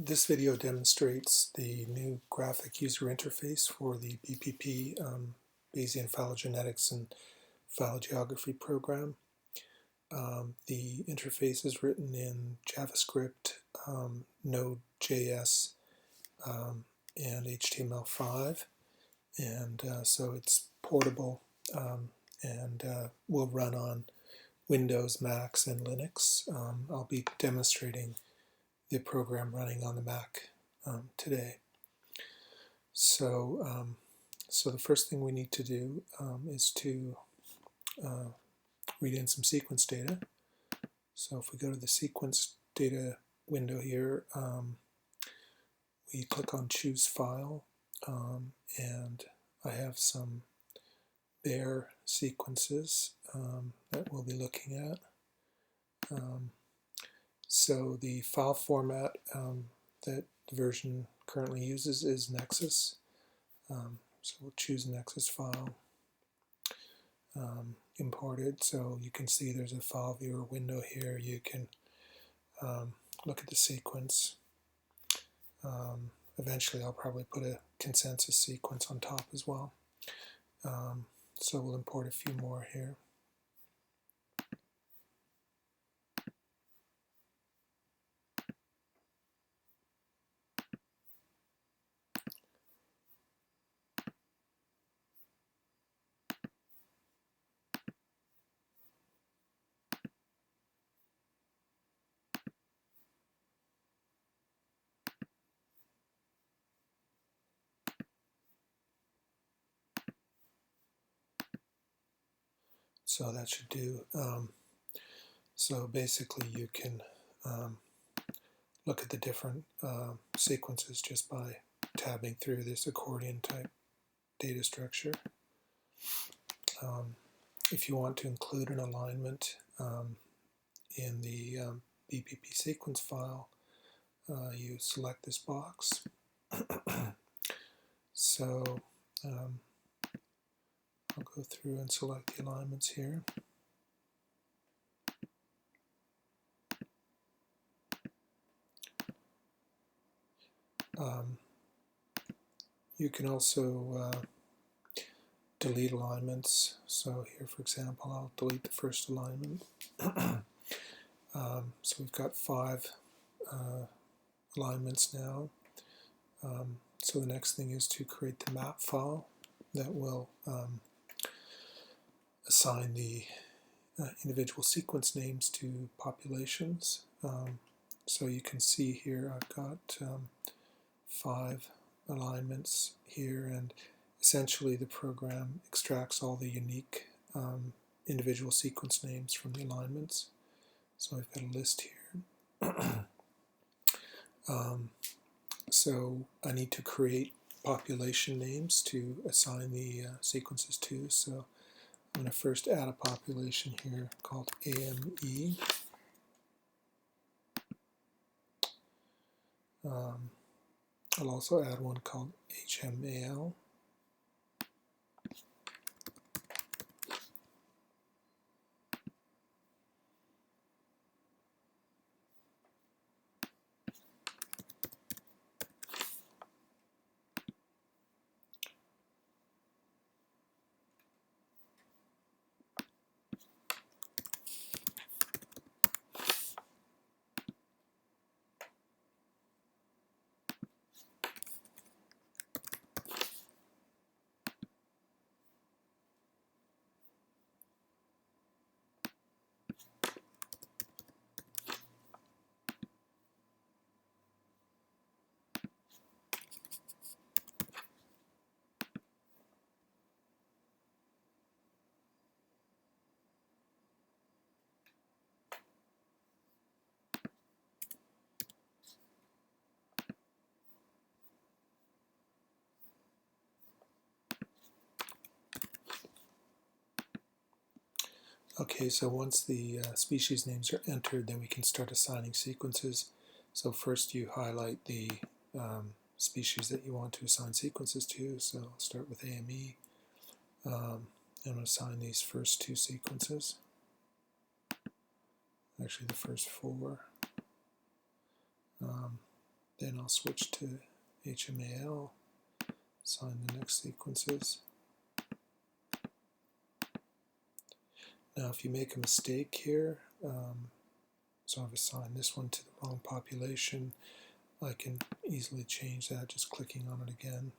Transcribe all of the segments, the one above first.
This video demonstrates the new graphic user interface for the BPP Bayesian Phylogenetics and Phylogeography program. The interface is written in JavaScript, Node.js, and HTML5, and so it's portable and will run on Windows, Macs, and Linux. I'll be demonstrating the program running on the Mac today. So the first thing we need to do is to read in some sequence data. So if we go to the sequence data window here, we click on Choose File, and I have some bare sequences that we'll be looking at. So the file format that the version currently uses is Nexus. So we'll choose Nexus file, imported. So you can see there's a file viewer window here. You can look at the sequence. Eventually I'll probably put a consensus sequence on top as well. So we'll import a few more here. So that should do. So basically you can look at the different sequences just by tabbing through this accordion type data structure. If you want to include an alignment in the BPP sequence file, you select this box. So I'll go through and select the alignments here. You can also delete alignments. So here, for example, I'll delete the first alignment. So we've got 5 alignments now. So the next thing is to create the map file that will assign the individual sequence names to populations. So you can see here I've got 5 alignments here, and essentially the program extracts all the unique individual sequence names from the alignments. So I've got a list here. So I need to create population names to assign the sequences to. So I'm going to first add a population here called AME. I'll also add one called HMAL. Okay, so once the species names are entered, then we can start assigning sequences. So first you highlight the species that you want to assign sequences to. So I'll start with AME. And assign these first 2 sequences. Actually the first 4. Then I'll switch to HMAL, assign the next sequences. Now if you make a mistake here, so I've assigned this one to the wrong population, I can easily change that just clicking on it again.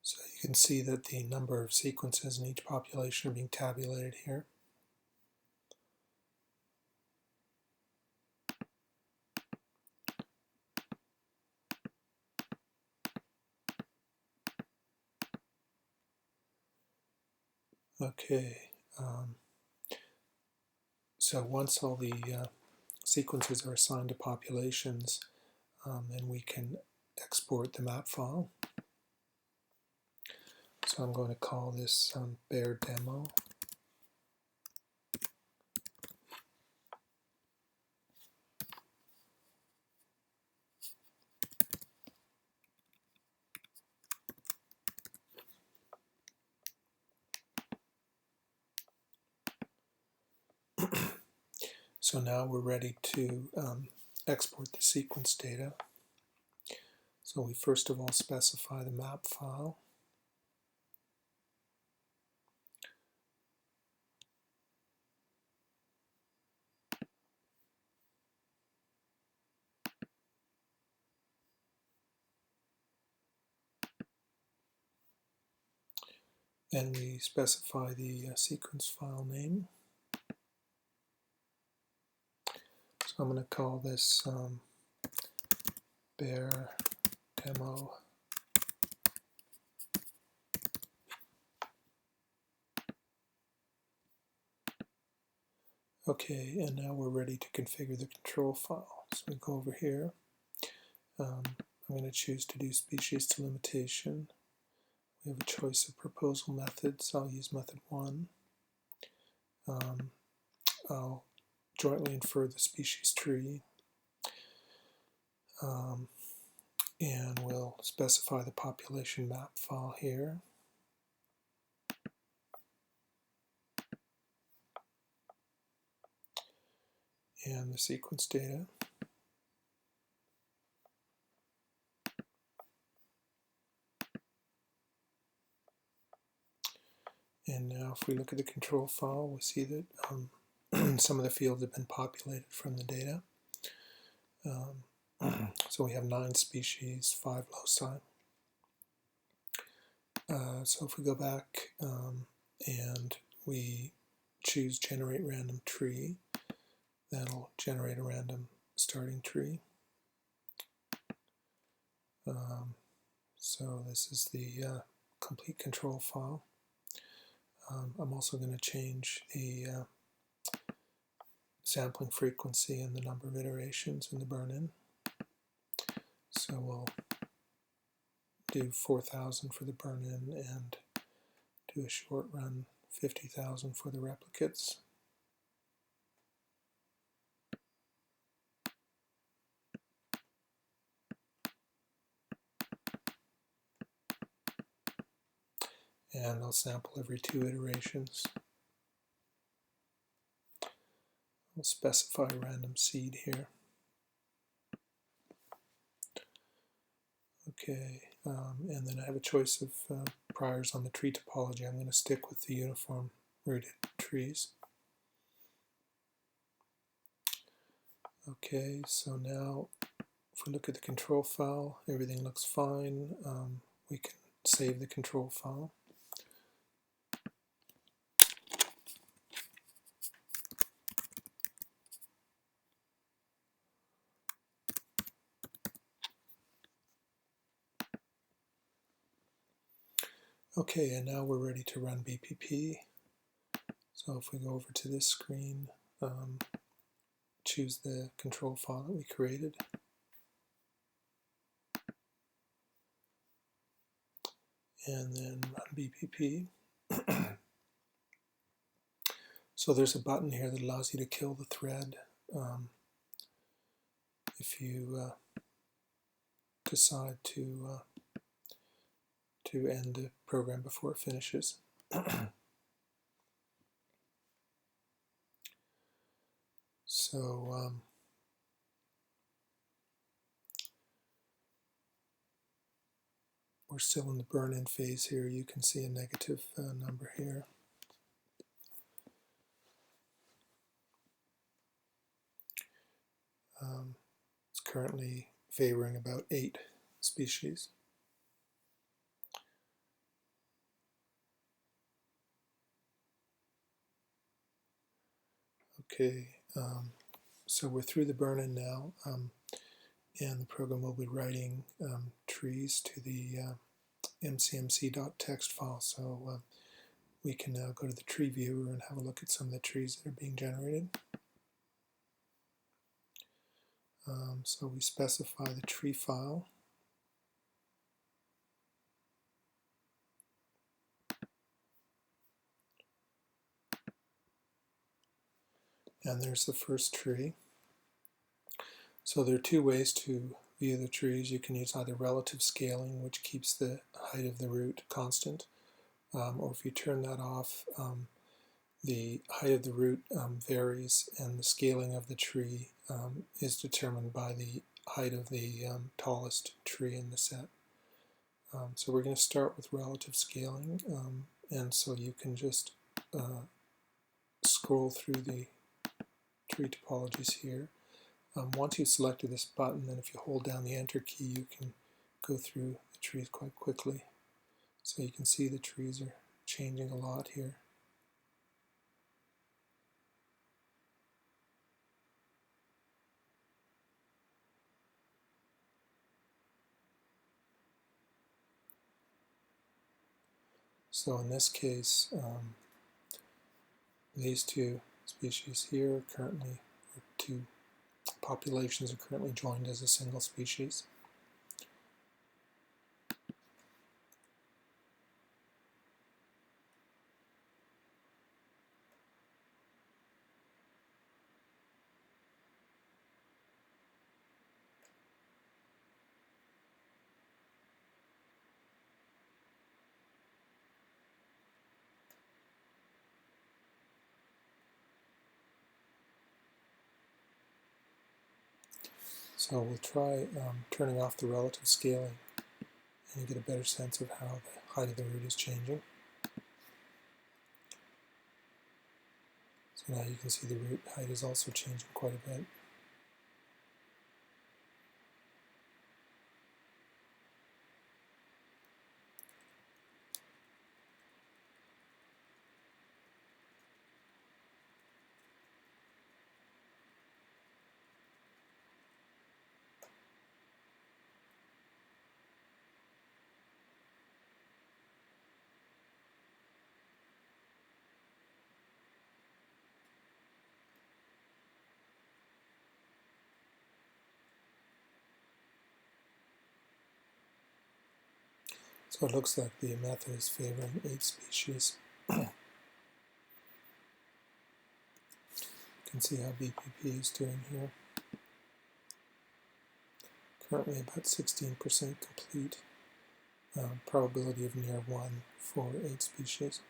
So you can see that the number of sequences in each population are being tabulated here. Okay, so once all the sequences are assigned to populations, then we can export the map file. So I'm going to call this bear demo. So now we're ready to export the sequence data. So we first of all specify the map file. Then we specify the sequence file name. So I'm going to call this bear demo. Okay, and now we're ready to configure the control file. So we go over here. I'm going to choose to do species delimitation. We have a choice of proposal methods. I'll use method 1. I'll jointly infer the species tree. And we'll specify the population map file here. And the sequence data. And now if we look at the control file, we see that some of the fields have been populated from the data. So we have 9 species, 5 loci. So if we go back and we choose generate random tree, that'll generate a random starting tree. So this is the complete control file. I'm also going to change the sampling frequency and the number of iterations in the burn-in. So we'll do 4,000 for the burn-in and do a short run 50,000 for the replicates. And I'll sample every 2 iterations. We'll specify random seed here. Okay, and then I have a choice of priors on the tree topology. I'm going to stick with the uniform rooted trees. Okay, so now if we look at the control file, everything looks fine. We can save the control file. Okay, and now we're ready to run BPP. So if we go over to this screen, choose the control file that we created. And then run BPP. So there's a button here that allows you to kill the thread if you decide to end the program before it finishes. So we're still in the burn-in phase here. You can see a negative number here. It's currently favoring about 8 species. Okay, so we're through the burn-in now, and the program will be writing trees to the mcmc.txt file. So we can now go to the tree viewer and have a look at some of the trees that are being generated. So we specify the tree file. And there's the first tree. So there are 2 ways to view the trees. You can use either relative scaling, which keeps the height of the root constant, or if you turn that off, the height of the root varies, and the scaling of the tree is determined by the height of the tallest tree in the set. So we're going to start with relative scaling, and so you can just scroll through the tree topologies here. Once you've selected this button, then if you hold down the Enter key, you can go through the trees quite quickly. So you can see the trees are changing a lot here. So in this case, these 2 species here are currently, or 2 populations are currently joined as a single species. So we'll try turning off the relative scaling, and you get a better sense of how the height of the root is changing. So now you can see the root height is also changing quite a bit. So it looks like the method is favoring 8 species. You can see how BPP is doing here. Currently about 16% complete. Probability of near 1 for 8 species.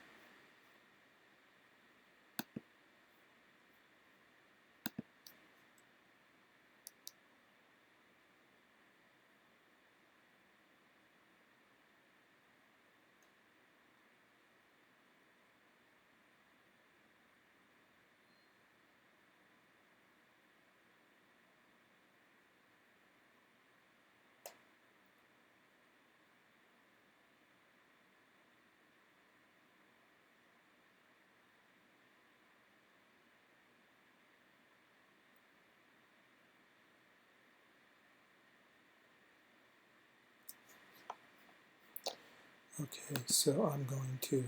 Okay, so I'm going to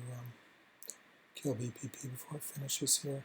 kill BPP before it finishes here.